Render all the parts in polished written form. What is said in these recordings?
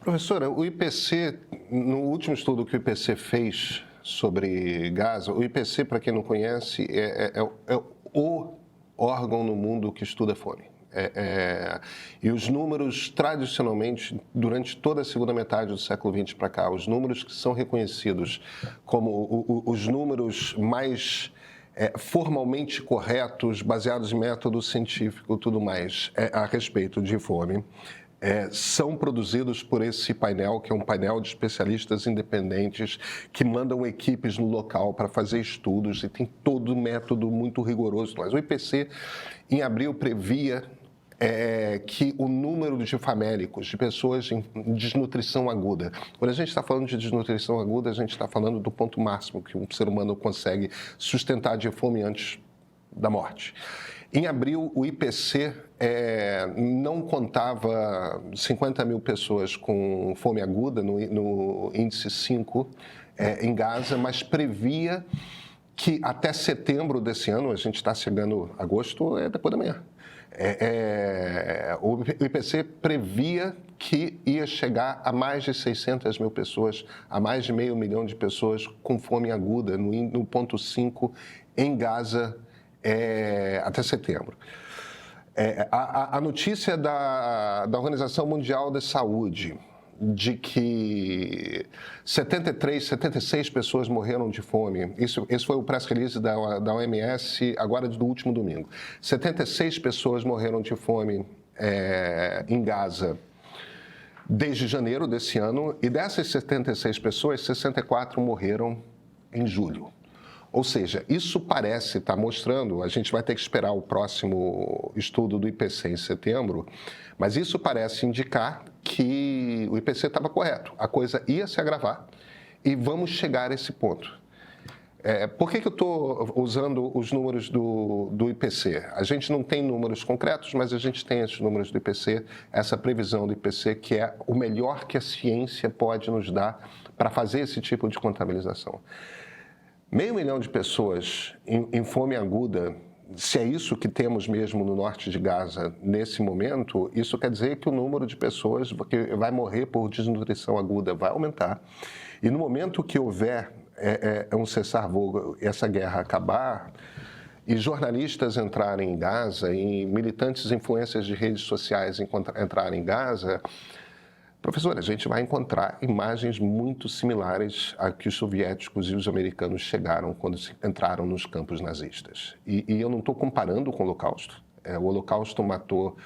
Professora, o IPC, no último estudo que o IPC fez sobre Gaza, o IPC, para quem não conhece, é o órgão no mundo que estuda fome. E os números, tradicionalmente, durante toda a segunda metade do século XX para cá, os números que são reconhecidos como os números mais formalmente corretos, baseados em método científico e tudo mais, a respeito de fome, são produzidos por esse painel, que é um painel de especialistas independentes que mandam equipes no local para fazer estudos e tem todo um método muito rigoroso. Mas o IPC, em abril, previa que o número de famélicos, de pessoas em desnutrição aguda, quando a gente está falando de desnutrição aguda, a gente está falando do ponto máximo que um ser humano consegue sustentar de fome antes da morte. Em abril, o IPC não contava 50 mil pessoas com fome aguda no índice 5 em Gaza, mas previa que até setembro desse ano, a gente está chegando, agosto é depois da manhã, o IPC previa que ia chegar a mais de 600 mil pessoas, a mais de 500 mil de pessoas com fome aguda no ponto 5 em Gaza até setembro. A notícia da Organização Mundial da Saúde de que 76 pessoas morreram de fome. Esse foi o press release da OMS agora do último domingo. 76 pessoas morreram de fome em Gaza desde janeiro desse ano, e dessas 76 pessoas, 64 morreram em julho. Ou seja, isso parece estar mostrando, a gente vai ter que esperar o próximo estudo do IPC em setembro, mas isso parece indicar que o IPC estava correto, a coisa ia se agravar e vamos chegar a esse ponto. Por que eu estou usando os números do IPC? A gente não tem números concretos, mas a gente tem esses números do IPC, essa previsão do IPC, que é o melhor que a ciência pode nos dar para fazer esse tipo de contabilização. 500 mil de pessoas em fome aguda, se é isso que temos mesmo no norte de Gaza nesse momento, isso quer dizer que o número de pessoas que vai morrer por desnutrição aguda vai aumentar. E no momento que houver um cessar-fogo, essa guerra acabar, e jornalistas entrarem em Gaza, e militantes influências de redes sociais entrarem em Gaza, professor, a gente vai encontrar imagens muito similares a que os soviéticos e os americanos chegaram quando entraram nos campos nazistas. E eu não estou comparando com o Holocausto. O Holocausto matou...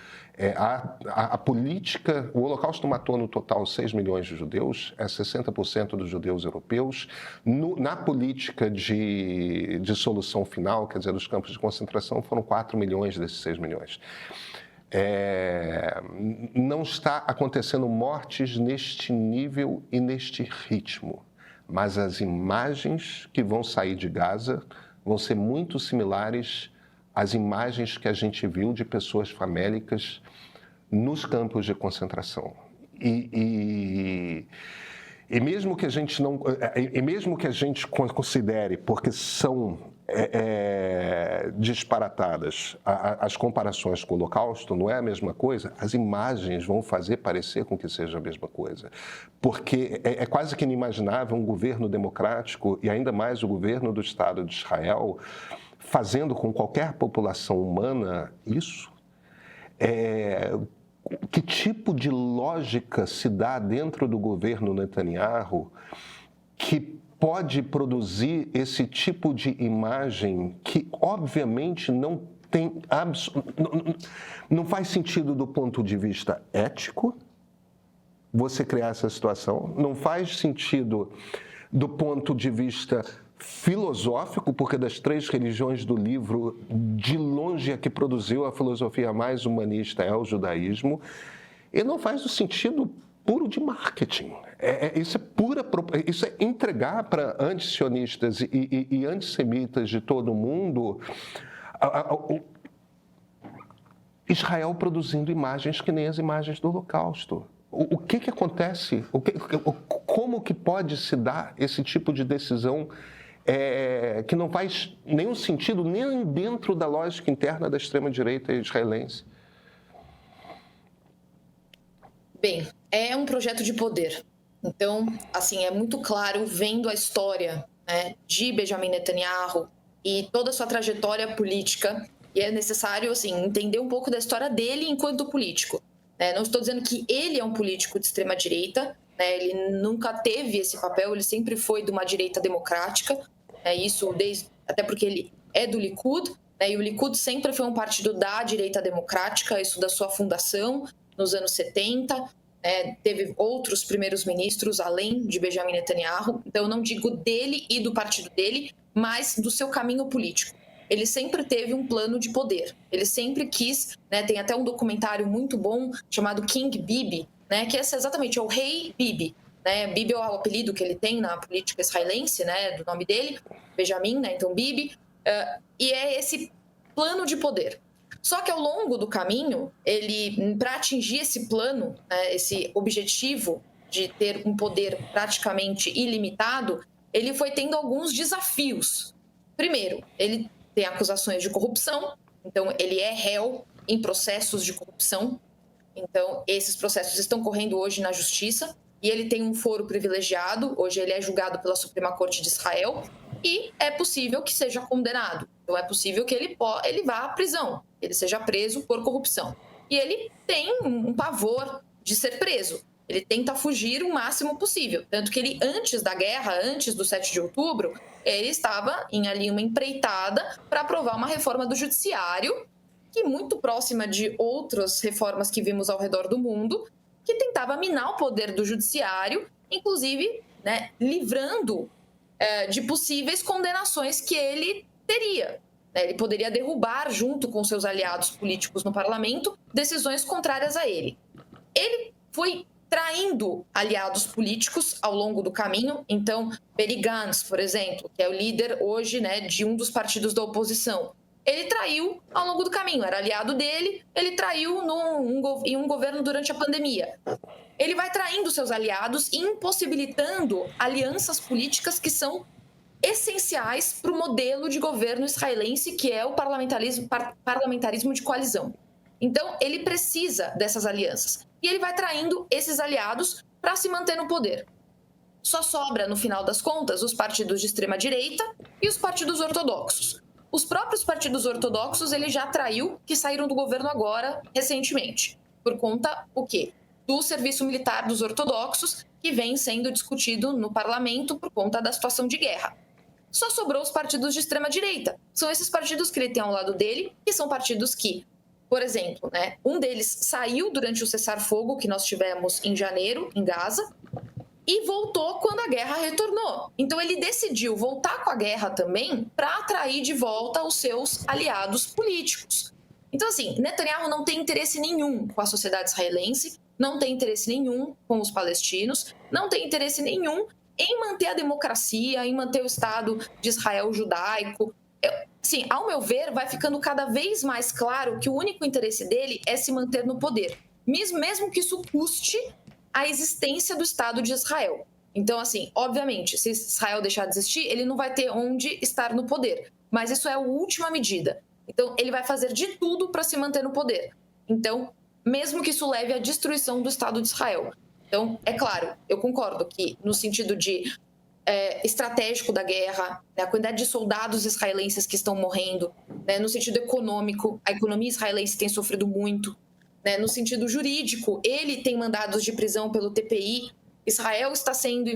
o Holocausto matou no total 6 milhões de judeus, 60% dos judeus europeus. Na política de solução final, quer dizer, dos campos de concentração, foram 4 milhões desses 6 milhões. Não está acontecendo mortes neste nível e neste ritmo, mas as imagens que vão sair de Gaza vão ser muito similares às imagens que a gente viu de pessoas famélicas nos campos de concentração. E mesmo que a gente não, mesmo que a gente considere, porque são disparatadas as comparações com o Holocausto, não é a mesma coisa, as imagens vão fazer parecer com que seja a mesma coisa. Porque é quase que inimaginável um governo democrático, e ainda mais o governo do Estado de Israel, fazendo com qualquer população humana isso. Que tipo de lógica se dá dentro do governo Netanyahu que pode produzir esse tipo de imagem que, obviamente, não faz sentido do ponto de vista ético você criar essa situação, não faz sentido do ponto de vista filosófico, porque das 3 religiões do livro, de longe a que produziu a filosofia mais humanista é o judaísmo, e não faz o sentido puro de marketing. Isso é entregar para antisionistas e antissemitas de todo o mundo Israel produzindo imagens que nem as imagens do Holocausto. O que acontece? Como que pode se dar esse tipo de decisão que não faz nenhum sentido nem dentro da lógica interna da extrema-direita israelense? Bem, é um projeto de poder. Então, assim, é muito claro, vendo a história, né, de Benjamin Netanyahu e toda a sua trajetória política, e é necessário, assim, entender um pouco da história dele enquanto político. Não estou dizendo que ele é um político de extrema-direita, né, ele nunca teve esse papel, ele sempre foi de uma direita democrática, isso até porque ele é do Likud, né, e o Likud sempre foi um partido da direita democrática, isso da sua fundação, nos anos 70, teve outros primeiros ministros além de Benjamin Netanyahu, então eu não digo dele e do partido dele, mas do seu caminho político. Ele sempre teve um plano de poder, ele sempre quis, tem até um documentário muito bom chamado King Bibi, que é exatamente o rei Bibi. Bibi é o apelido que ele tem na política israelense, do nome dele, Benjamin, então Bibi, e é esse plano de poder. Só que ao longo do caminho, para atingir esse plano, esse objetivo de ter um poder praticamente ilimitado, ele foi tendo alguns desafios. Primeiro, ele tem acusações de corrupção, então ele é réu em processos de corrupção. Então, esses processos estão correndo hoje na justiça e ele tem um foro privilegiado. Hoje ele é julgado pela Suprema Corte de Israel e é possível que seja condenado. Então, é possível que ele vá à prisão, ele seja preso por corrupção. E ele tem um pavor de ser preso. Ele tenta fugir o máximo possível. Tanto que ele, antes da guerra, antes do 7 de outubro, ele estava em ali uma empreitada para aprovar uma reforma do judiciário, que muito próxima de outras reformas que vimos ao redor do mundo, que tentava minar o poder do judiciário, inclusive livrando de possíveis condenações que ele teria. Ele poderia derrubar, junto com seus aliados políticos no parlamento, decisões contrárias a ele. Ele foi traindo aliados políticos ao longo do caminho. Então, Benny Gantz, por exemplo, que é o líder hoje de um dos partidos da oposição, ele traiu ao longo do caminho, era aliado dele, ele traiu em um governo durante a pandemia. Ele vai traindo seus aliados e impossibilitando alianças políticas que são essenciais para o modelo de governo israelense, que é o parlamentarismo de coalizão. Então, ele precisa dessas alianças. E ele vai traindo esses aliados para se manter no poder. Só sobra, no final das contas, os partidos de extrema-direita e os partidos ortodoxos. Os próprios partidos ortodoxos ele já traiu, que saíram do governo agora, recentemente. Por conta, o quê? Do serviço militar dos ortodoxos, que vem sendo discutido no parlamento por conta da situação de guerra. Só sobrou os partidos de extrema-direita. São esses partidos que ele tem ao lado dele, que são partidos que, por exemplo, um deles saiu durante o cessar-fogo que nós tivemos em janeiro, em Gaza, e voltou quando a guerra retornou. Então ele decidiu voltar com a guerra também para atrair de volta os seus aliados políticos. Então, assim, Netanyahu não tem interesse nenhum com a sociedade israelense, não tem interesse nenhum com os palestinos, não tem interesse nenhum em manter a democracia, em manter o Estado de Israel judaico. Sim, ao meu ver, vai ficando cada vez mais claro que o único interesse dele é se manter no poder, mesmo que isso custe a existência do Estado de Israel. Então, assim, obviamente, se Israel deixar de existir, ele não vai ter onde estar no poder. Mas isso é a última medida. Então, ele vai fazer de tudo para se manter no poder. Então, mesmo que isso leve à destruição do Estado de Israel. Então, é claro, eu concordo que no sentido de estratégico da guerra, a quantidade de soldados israelenses que estão morrendo, no sentido econômico, a economia israelense tem sofrido muito, no sentido jurídico, ele tem mandados de prisão pelo TPI, Israel está sendo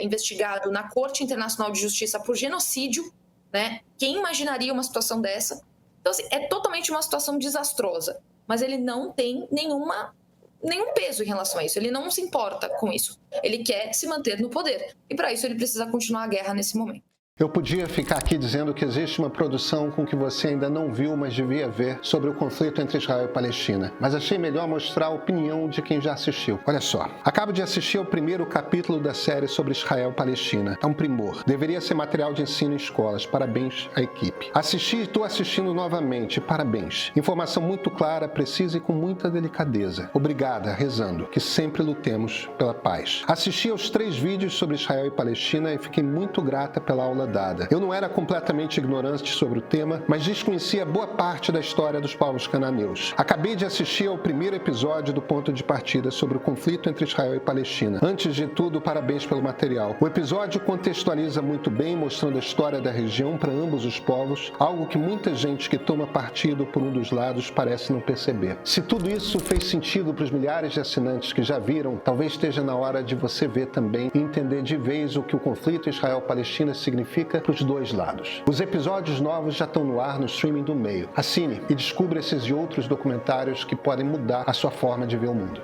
investigado na Corte Internacional de Justiça por genocídio, Quem imaginaria uma situação dessa? Então, assim, é totalmente uma situação desastrosa, mas ele não tem nenhum peso em relação a isso, ele não se importa com isso, ele quer se manter no poder, e para isso ele precisa continuar a guerra nesse momento. Eu podia ficar aqui dizendo que existe uma produção com que você ainda não viu, mas devia ver, sobre o conflito entre Israel e Palestina. Mas achei melhor mostrar a opinião de quem já assistiu. Olha só, acabo de assistir ao primeiro capítulo da série sobre Israel e Palestina. É um primor. Deveria ser material de ensino em escolas. Parabéns à equipe. Assisti e estou assistindo novamente. Parabéns. Informação muito clara, precisa e com muita delicadeza. Obrigada, rezando, que sempre lutemos pela paz. Assisti aos 3 vídeos sobre Israel e Palestina e fiquei muito grata pela aula mudada. Eu não era completamente ignorante sobre o tema, mas desconhecia boa parte da história dos povos cananeus. Acabei de assistir ao primeiro episódio do Ponto de Partida sobre o conflito entre Israel e Palestina. Antes de tudo, parabéns pelo material. O episódio contextualiza muito bem, mostrando a história da região para ambos os povos, algo que muita gente que toma partido por um dos lados parece não perceber. Se tudo isso fez sentido para os milhares de assinantes que já viram, talvez esteja na hora de você ver também e entender de vez o que o conflito Israel-Palestina significa para os dois lados. Os episódios novos já estão no ar no streaming do Meio. Assine e descubra esses e outros documentários que podem mudar a sua forma de ver o mundo.